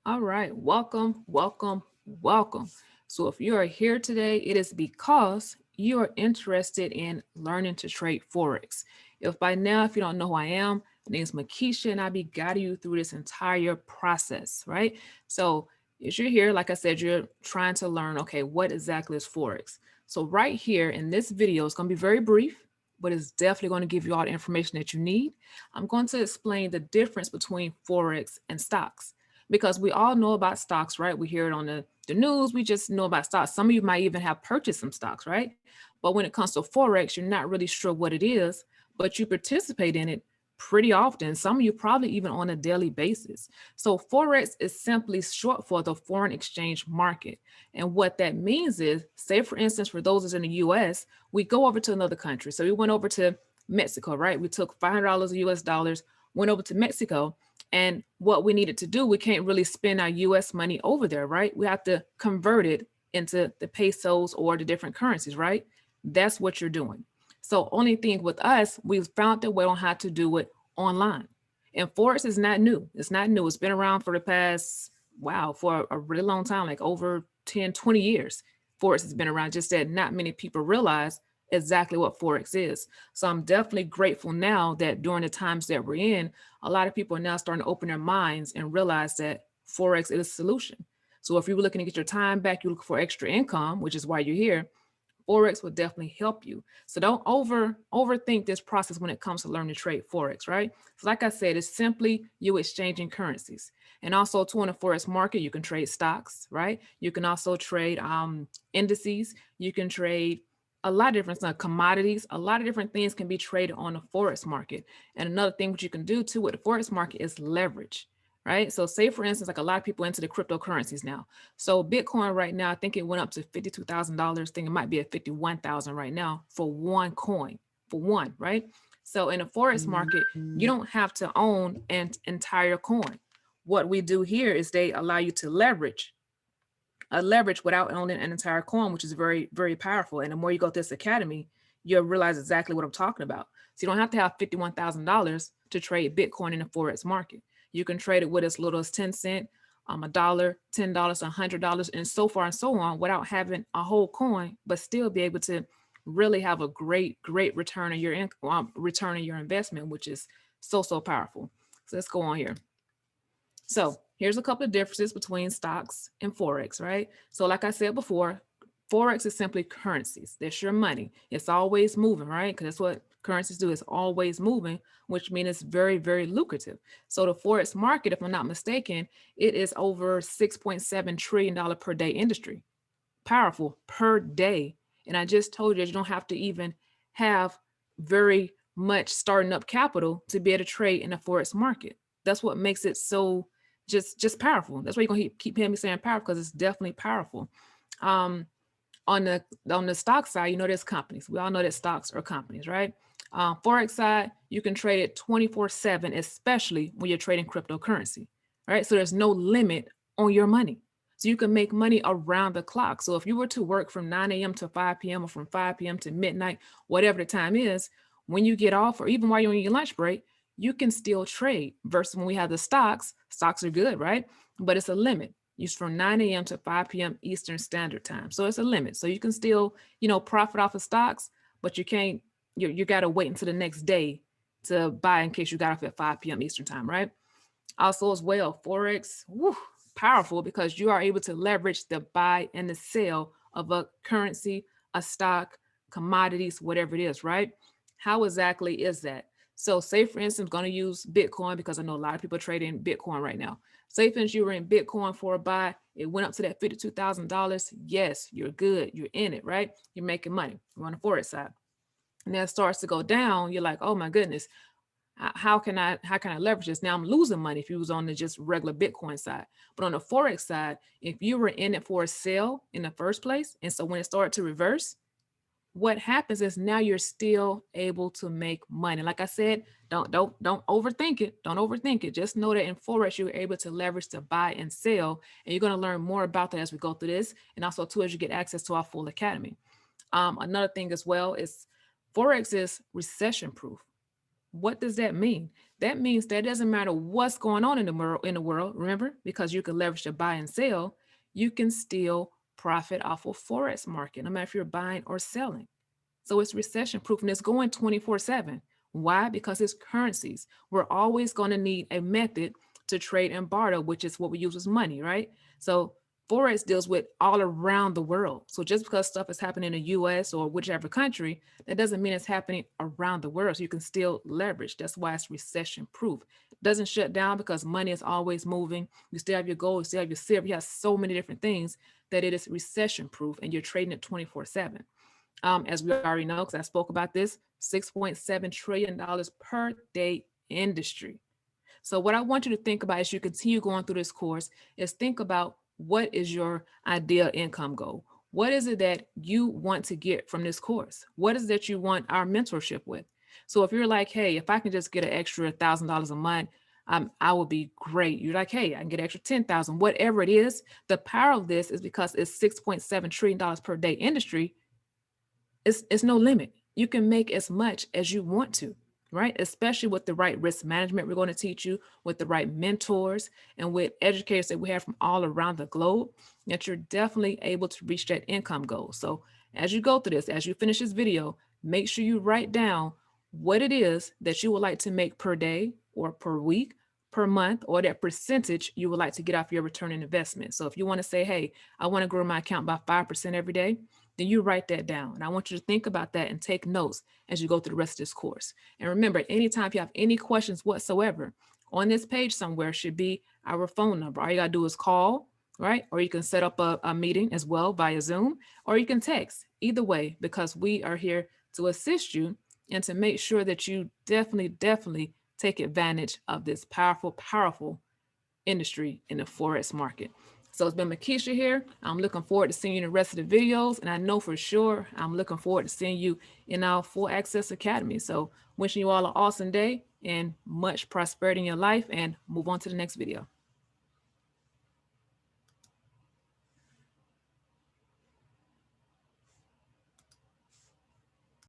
All right, welcome, welcome, welcome. So if you are here today, it is because you are interested in learning to trade Forex. If by now, if you don't know who I am, my name is Makisha and I'll be guiding you through this entire process, right? So as you're here, like I said, you're trying to learn, okay, what exactly is Forex? So right here in this video, it's going to be very brief, but it's definitely going to give you all the information that you need. I'm going to explain the difference between Forex and stocks because we all know about stocks, right? We hear it on the news. We just know about stocks. Some of you might even have purchased some stocks, right? But when it comes to Forex, you're not really sure what it is, but you participate in it pretty often. Some of you probably even on a daily basis. So Forex is simply short for the foreign exchange market. And what that means is, say for instance, for those that's in the US, we go over to another country. So we went over to Mexico, right? We took $500 US dollars, went over to Mexico, and what we needed to do, we can't really spend our US money over there, right? We have to convert it into the pesos or the different currencies, right? That's what you're doing. So only thing with us, we've found a way on how to do it online. And Forex is not new. It's not new. It's been around for the past, wow, for a really long time, like over 10, 20 years. Forex has been around, just that not many people realize exactly what Forex is. So I'm definitely grateful now that during the times that we're in, a lot of people are now starting to open their minds and realize that Forex is a solution. So if you were looking to get your time back, you look for extra income, which is why you're here. Forex will definitely help you. So don't overthink this process when it comes to learning to trade Forex, right? So like I said, it's simply you exchanging currencies. And also too in the Forex market, you can trade stocks, right? You can also trade indices. You can trade a lot of different stuff, commodities, a lot of different things can be traded on the Forex market. And another thing what you can do too with the Forex market is leverage, right? So say for instance, like a lot of people into the cryptocurrencies now. So Bitcoin right now, I think it went up to $52,000. I think it might be at 51,000 right now for one coin, for one, right? So in the Forex market, you don't have to own an entire coin. What we do here is they allow you to leverage a leverage without owning an entire coin, which is very, very powerful. And the more you go through this academy, you'll realize exactly what I'm talking about. So you don't have to have $51,000 to trade Bitcoin in the Forex market. You can trade it with as little as 10 cents, a dollar, $10, $100, and so far and so on without having a whole coin, but still be able to really have a great, great return on your return on your investment, which is so, so powerful. So let's go on here. So here's a couple of differences between stocks and Forex, right? So like I said before, Forex is simply currencies. That's your money. It's always moving, right? Because that's what currencies do. It's always moving, which means it's very, very lucrative. So the Forex market, if I'm not mistaken, it is over $6.7 trillion per day industry. Powerful per day. And I just told you that you don't have to even have very much starting up capital to be able to trade in the Forex market. That's what makes it so just powerful. That's why you're gonna keep hearing me saying powerful because it's definitely powerful. Um, on the stock side, you know there's companies. We all know that stocks are companies, right? Forex side, you can trade it 24/7, especially when you're trading cryptocurrency, right? So there's no limit on your money. So you can make money around the clock. So if you were to work from 9 a.m. to 5 p.m. or from 5 p.m. to midnight, whatever the time is, when you get off or even while you're on your lunch break, you can still trade. Versus when we have the stocks are good, right? But it's a limit. It's from 9 a.m. to 5 p.m. Eastern Standard Time. So it's a limit. So you can still, profit off of stocks, but you can't, you got to wait until the next day to buy in case you got off at 5 p.m. Eastern Time, right? Also, as well, Forex, powerful because you are able to leverage the buy and the sell of a currency, a stock, commodities, whatever it is, right? How exactly is that? So, say for instance, I'm going to use Bitcoin because I know a lot of people are trading Bitcoin right now. Say for instance, you were in Bitcoin for a buy, it went up to that $52,000. Yes, you're good. You're in it, right? You're making money. You're on the Forex side. And then it starts to go down. You're like, oh my goodness, how can I leverage this? Now I'm losing money if you was on the just regular Bitcoin side. But on the Forex side, if you were in it for a sale in the first place, and so when it started to reverse, what happens is now you're still able to make money. Like I said, don't overthink it. Don't overthink it. Just know that in Forex, you're able to leverage to buy and sell. And you're going to learn more about that as we go through this. And also too, as you get access to our full academy. Another thing as well is Forex is recession proof. What does that mean? That means that it doesn't matter what's going on in the world, remember, because you can leverage to buy and sell, you can still profit off of Forex market, no matter if you're buying or selling. So it's recession proof and it's going 24/7. Why? Because it's currencies. We're always going to need a method to trade and barter, which is what we use as money, right? So Forex deals with all around the world. So just because stuff is happening in the US or whichever country, that doesn't mean it's happening around the world. So you can still leverage. That's why it's recession proof. It doesn't shut down because money is always moving. You still have your gold, you still have your silver. You have so many different things that it is recession proof and you're trading it 24/7. As we already know, because I spoke about this, $6.7 trillion per day industry. So what I want you to think about as you continue going through this course is think about what is your ideal income goal? What is it that you want to get from this course? What is it that you want our mentorship with? So if you're like, hey, if I can just get an extra $1,000 a month, I will be great. You're like, hey, I can get extra 10,000, whatever it is. The power of this is because it's $6.7 trillion per day industry. It's no limit. You can make as much as you want to, right? Especially with the right risk management we're going to teach you, with the right mentors, and with educators that we have from all around the globe, that you're definitely able to reach that income goal. So as you go through this, as you finish this video, make sure you write down what it is that you would like to make per day or per week, per month, or that percentage you would like to get off your return on investment. So if you want to say, hey, I want to grow my account by 5% every day, then you write that down. And I want you to think about that and take notes as you go through the rest of this course. And remember, anytime you have any questions whatsoever, on this page somewhere should be our phone number. All you got to do is call, right? Or you can set up a meeting as well via Zoom, or you can text. Either way, because we are here to assist you and to make sure that you definitely take advantage of this powerful industry in the Forex market. So it's been Makisha here. I'm looking forward to seeing you in the rest of the videos. And I know for sure I'm looking forward to seeing you in our Full Access Academy. So wishing you all an awesome day and much prosperity in your life, and move on to the next video.